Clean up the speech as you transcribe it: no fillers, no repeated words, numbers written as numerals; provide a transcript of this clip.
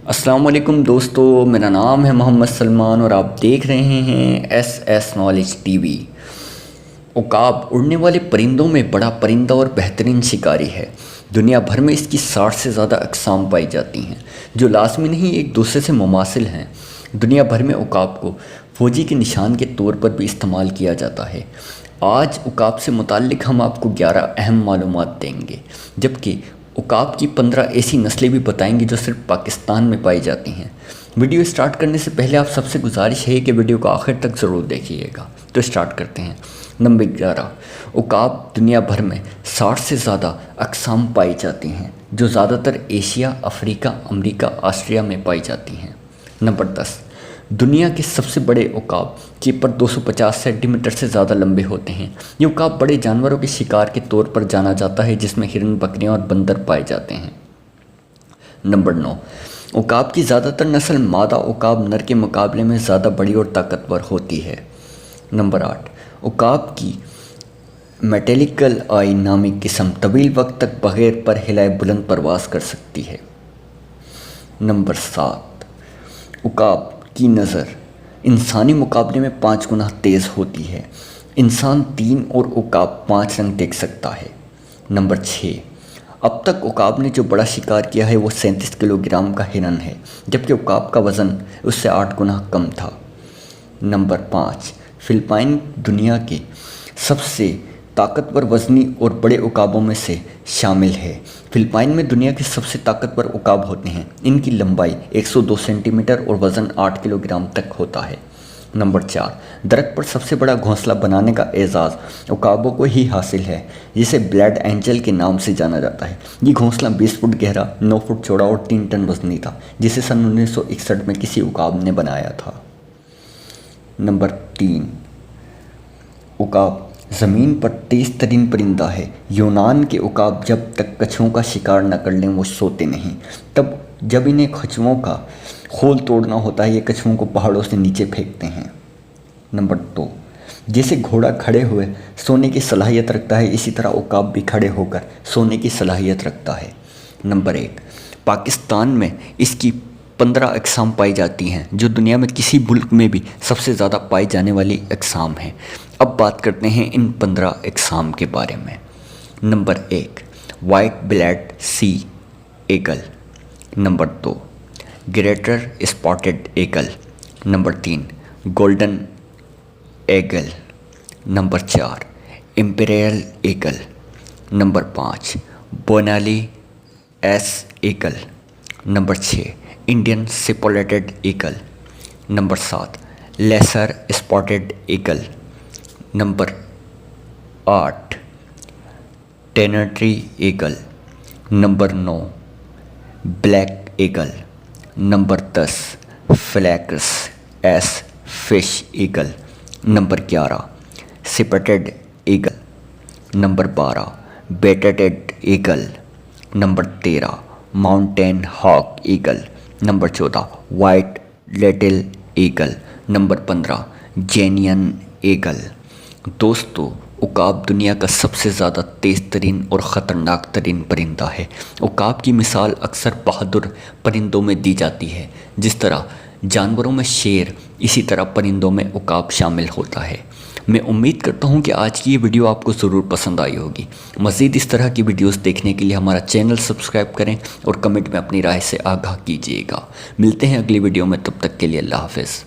السلام علیکم دوستو، میرا نام ہے محمد سلمان اور آپ دیکھ رہے ہیں ایس نالج ٹی وی۔ عقاب اڑنے والے پرندوں میں بڑا پرندہ اور بہترین شکاری ہے۔ دنیا بھر میں اس کی 60 سے زیادہ اقسام پائی جاتی ہیں جو لازمی نہیں ایک دوسرے سے مماثل ہیں۔ دنیا بھر میں عقاب کو فوجی کے نشان کے طور پر بھی استعمال کیا جاتا ہے۔ آج عقاب سے متعلق ہم آپ کو 11 اہم معلومات دیں گے، جبکہ عقاب کی 15 ایسی نسلیں بھی بتائیں گے جو صرف پاکستان میں پائی جاتی ہیں۔ ویڈیو سٹارٹ کرنے سے پہلے آپ سب سے گزارش ہے کہ ویڈیو کو آخر تک ضرور دیکھیے گا۔ تو سٹارٹ کرتے ہیں۔ نمبر 11، عقاب دنیا بھر میں 60 سے زیادہ اقسام پائی جاتی ہیں جو زیادہ تر ایشیا، افریقہ، امریکہ، آسٹریلیا میں پائی جاتی ہیں۔ نمبر 10، دنیا کے سب سے بڑے عقاب چیپر 250 سینٹی میٹر سے زیادہ لمبے ہوتے ہیں۔ یہ عقاب بڑے جانوروں کے شکار کے طور پر جانا جاتا ہے جس میں ہرن، بکریاں اور بندر پائے جاتے ہیں۔ نمبر 9، عقاب کی زیادہ تر نسل مادہ عقاب نر کے مقابلے میں زیادہ بڑی اور طاقتور ہوتی ہے۔ نمبر 8، عقاب کی میٹیلیکل آئی نامی قسم طویل وقت تک بغیر پر ہلائے بلند پرواز کر سکتی ہے۔ نمبر 7، عقاب کی نظر انسانی مقابلے میں 5 گنا تیز ہوتی ہے۔ انسان 3 اور عقاب 5 رنگ دیکھ سکتا ہے۔ نمبر 6، اب تک عقاب نے جو بڑا شکار کیا ہے وہ 37 کلو گرام کا ہرن ہے، جبکہ عقاب کا وزن اس سے 8 گنا کم تھا۔ نمبر 5، فلپائن دنیا کے سب سے طاقتور وزنی اور بڑے عقابوں میں سے شامل ہے۔ فلپائن میں دنیا کے سب سے طاقتور عقاب ہوتے ہیں۔ ان کی لمبائی 102 سینٹی میٹر اور وزن 8 کلو گرام تک ہوتا ہے۔ نمبر 4، درخت پر سب سے بڑا گھونسلہ بنانے کا اعزاز عقابوں کو ہی حاصل ہے، جسے بلیڈ اینجل کے نام سے جانا جاتا ہے۔ یہ گھونسلہ 20 فٹ گہرا، 9 فٹ چوڑا اور 3 ٹن وزنی تھا، جسے سن 1961 میں کسی عقاب نے بنایا تھا۔ نمبر 3، عقاب زمین پر تیز ترین پرندہ ہے۔ یونان کے عقاب جب تک کچھووں کا شکار نہ کر لیں وہ سوتے نہیں۔ جب انہیں کچھووں کا خول توڑنا ہوتا ہے یہ کچھووں کو پہاڑوں سے نیچے پھینکتے ہیں۔ نمبر 2، جیسے گھوڑا کھڑے ہوئے سونے کی صلاحیت رکھتا ہے اسی طرح عقاب بھی کھڑے ہو کر سونے کی صلاحیت رکھتا ہے۔ نمبر 1، پاکستان میں اس کی 15 اقسام پائی جاتی ہیں جو دنیا میں کسی ملک میں بھی سب سے زیادہ پائی جانے والی اقسام ہیں۔ اب بات کرتے ہیں ان 15 اقسام کے بارے میں۔ Number 1، white bellied sea eagle. Number 2، greater spotted eagle. Number 3، golden eagle. Number 4، imperial eagle. Number 5، Bonelli's eagle. Number 6، Indian spotted eagle. Number 7، lesser spotted eagle. Number 8، ٹینرٹری eagle. Number 9، black eagle. Number 10، فلیکس ایس fish eagle. Number 11، spotted eagle. Number 12، booted eagle. Number 13، mountain hawk eagle. Number 14، white little eagle. Number 15، جینین eagle. دوستو، عقاب دنیا کا سب سے زیادہ تیز ترین اور خطرناک ترین پرندہ ہے۔ عقاب کی مثال اکثر بہادر پرندوں میں دی جاتی ہے۔ جس طرح جانوروں میں شیر، اسی طرح پرندوں میں عقاب شامل ہوتا ہے۔ میں امید کرتا ہوں کہ آج کی یہ ویڈیو آپ کو ضرور پسند آئی ہوگی۔ مزید اس طرح کی ویڈیوز دیکھنے کے لیے ہمارا چینل سبسکرائب کریں اور کمنٹ میں اپنی رائے سے آگاہ کیجیے گا۔ ملتے ہیں اگلی ویڈیو میں، تب تک کے لیے اللہ حافظ۔